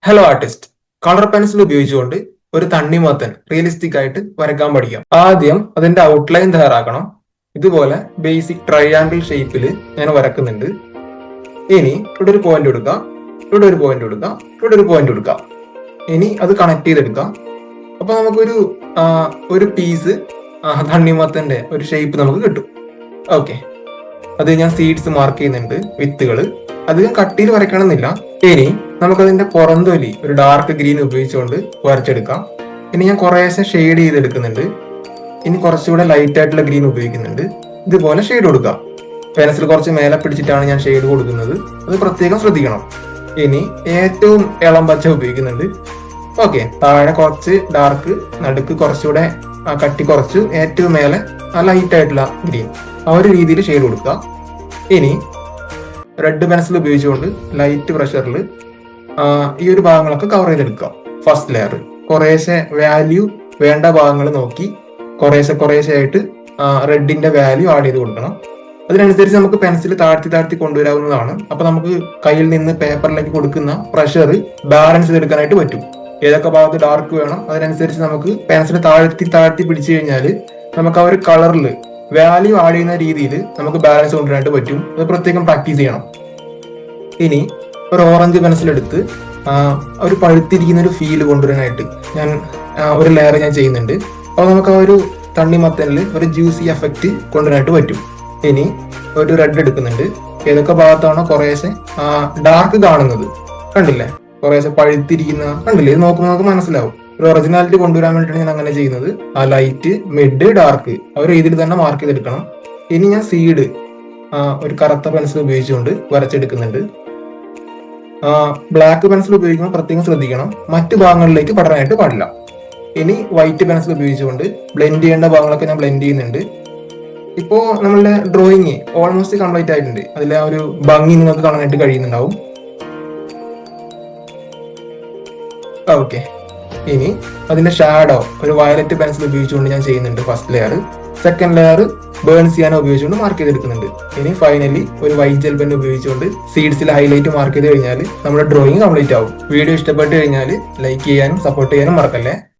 Hello artist. Colour pencil ഉപയോഗിച്ചുകൊണ്ട് ഒരു തണ്ണിമത്തൻ റിയലിസ്റ്റിക് ആയിട്ട് വരയ്ക്കാൻ പഠിക്കാം. ആദ്യം അതിന്റെ ഔട്ട്ലൈൻ തയ്യാറാക്കണം. ഇതുപോലെ ബേസിക് ട്രയാങ്കിൾ ഷേപ്പിൽ ഞാൻ വരക്കുന്നുണ്ട്. ഇനി ഇവിടെ ഒരു പോയിന്റ് കൊടുക്കാം, ഇവിടെ ഒരു പോയിന്റ് കൊടുക്കാം, ഇവിടെ ഒരു പോയിന്റ് കൊടുക്കാം. ഇനി അത് കണക്ട് ചെയ്തെടുക്കാം. അപ്പൊ നമുക്കൊരു ഒരു പീസ് തണ്ണിമത്തന്റെ ഒരു ഷേപ്പ് നമുക്ക് കിട്ടും. ഓക്കെ, അത് ഞാൻ സീഡ്സ് മാർക്ക് ചെയ്യുന്നുണ്ട്, വിത്തുകള്. അധികം കട്ടിയിൽ വരയ്ക്കണമെന്നില്ല. ഇനി നമുക്കതിന്റെ പുറംതൊലി ഒരു ഡാർക്ക് ഗ്രീൻ ഉപയോഗിച്ചുകൊണ്ട് വരച്ചെടുക്കാം. ഇനി ഞാൻ കുറേശ്ശെ ഷെയ്ഡ് ചെയ്തെടുക്കുന്നുണ്ട്. ഇനി കുറച്ചുകൂടെ ലൈറ്റ് ആയിട്ടുള്ള ഗ്രീൻ ഉപയോഗിക്കുന്നുണ്ട്. ഇതുപോലെ ഷെയ്ഡ് കൊടുക്കാം. പെൻസിൽ കുറച്ച് മേലെ പിടിച്ചിട്ടാണ് ഞാൻ ഷെയ്ഡ് കൊടുക്കുന്നത്, അത് പ്രത്യേകം ശ്രദ്ധിക്കണം. ഇനി ഏറ്റവും ഇളം പച്ച ഉപയോഗിക്കുന്നുണ്ട്. ഓക്കെ, താഴെ കുറച്ച് ഡാർക്ക്, നടുക്ക് കുറച്ചുകൂടെ കട്ടി കുറച്ച്, ഏറ്റവും മേലെ ലൈറ്റ് ആയിട്ടുള്ള ഗ്രീൻ, ആ ഒരു രീതിയിൽ ഷെയ്ഡ് കൊടുക്കുക. ഇനി റെഡ് പെൻസിൽ ഉപയോഗിച്ചുകൊണ്ട് ലൈറ്റ് പ്രഷറിൽ ഈ ഒരു ഭാഗങ്ങളൊക്കെ കവർ ചെയ്തെടുക്കുക. ഫസ്റ്റ് ലെയർ കുറേശ്ശെ വാല്യൂ വേണ്ട ഭാഗങ്ങൾ നോക്കി കുറേശ്ശെ ആയിട്ട് റെഡിന്റെ വാല്യൂ ആഡ് ചെയ്ത് കൊടുക്കണം. അതിനനുസരിച്ച് നമുക്ക് പെൻസിൽ താഴ്ത്തി കൊണ്ടുവരാവുന്നതാണ്. അപ്പൊ നമുക്ക് കയ്യിൽ നിന്ന് പേപ്പറിലേക്ക് കൊടുക്കുന്ന പ്രഷർ ബാലൻസ് ചെയ്തെടുക്കാനായിട്ട് പറ്റും. ഏതൊക്കെ ഭാഗത്ത് ഡാർക്ക് വേണം അതിനനുസരിച്ച് നമുക്ക് പെൻസിൽ താഴ്ത്തി പിടിച്ചു കഴിഞ്ഞാൽ നമുക്ക് ആ ഒരു കളറിൽ വാല്യൂ ആഡ് ചെയ്യുന്ന രീതിയിൽ നമുക്ക് ബാലൻസ് കൊണ്ടുവരാനായിട്ട് പറ്റും. അത് പ്രത്യേകം പ്രാക്ടീസ് ചെയ്യണം. ഇനി ഒരു ഓറഞ്ച് പെൻസിൽ എടുത്ത് ഒരു പഴുത്തിരിക്കുന്ന ഒരു ഫീൽ കൊണ്ടുവരാനായിട്ട് ഞാൻ ഒരു ലെയർ ഞാൻ ചെയ്യുന്നുണ്ട്. അപ്പോൾ നമുക്ക് ആ ഒരു തണ്ണിമത്തനിൽ ഒരു ജ്യൂസി എഫക്റ്റ് കൊണ്ടുവരാനായിട്ട് പറ്റും. ഇനി ഒരു റെഡ് എടുക്കുന്നുണ്ട്. ഏതൊക്കെ ഭാഗത്താണോ കുറേശ്ശെ ഡാർക്ക് കാണുന്നത് കണ്ടില്ലേ, കുറേശ്ശെ പഴുത്തിരിക്കുന്ന കണ്ടില്ലേ, ഇത് നോക്കുമ്പോൾ നമുക്ക് മനസ്സിലാവും. ഒരു ഒറിജിനാലിറ്റി കൊണ്ടുവരാൻ വേണ്ടിയിട്ടാണ് ഞാൻ അങ്ങനെ ചെയ്യുന്നത്. ആ ലൈറ്റ്, മിഡ്, ഡാർക്ക് ആ ഒരു രീതിയിൽ തന്നെ മാർക്ക് ചെയ്തെടുക്കണം. ഇനി ഞാൻ സീഡ് ഒരു കറുത്ത പെൻസിൽ ഉപയോഗിച്ചുകൊണ്ട് വരച്ചെടുക്കുന്നുണ്ട്. ബ്ലാക്ക് പെൻസിൽ ഉപയോഗിക്കുമ്പോൾ പ്രത്യേകം ശ്രദ്ധിക്കണം, മറ്റു ഭാഗങ്ങളിലേക്ക് പടരാനായിട്ട് പാടില്ല. ഇനി വൈറ്റ് പെൻസിൽ ഉപയോഗിച്ചുകൊണ്ട് ബ്ലെൻഡ് ചെയ്യേണ്ട ഭാഗങ്ങളൊക്കെ ഞാൻ ബ്ലെൻഡ് ചെയ്യുന്നുണ്ട്. ഇപ്പോ നമ്മളുടെ ഡ്രോയിങ് ഓൾമോസ്റ്റ് കംപ്ലീറ്റ് ആയിട്ടുണ്ട്. അതിലെ ആ ഒരു ഭംഗി നിങ്ങൾക്ക് കാണാനായിട്ട് കഴിയുന്നുണ്ടാവും. ഓക്കെ, ഇനി അതിന്റെ ഷാഡോ ഒരു വയലറ്റ് പെൻസിൽ ഉപയോഗിച്ചുകൊണ്ട് ഞാൻ ചെയ്യുന്നുണ്ട്. First layer, second layer burn ചെയ്യാനോ ഉപയോഗിച്ചുകൊണ്ട് മാർക്ക് ചെയ്തെടുക്കുന്നുണ്ട്. ഇനി ഫൈനലി ഒരു വൈറ്റ് ജെൽ പെൻ ഉപയോഗിച്ചുകൊണ്ട് സീഡ്സിൽ ഹൈലൈറ്റ് മാർക്ക് ചെയ്ത് കഴിഞ്ഞാൽ നമ്മുടെ ഡ്രോയിങ് കംപ്ലീറ്റ് ആവും. വീഡിയോ ഇഷ്ടപ്പെട്ട് കഴിഞ്ഞാൽ ലൈക്ക് ചെയ്യാനും സപ്പോർട്ട് ചെയ്യാനും മറക്കല്ലേ.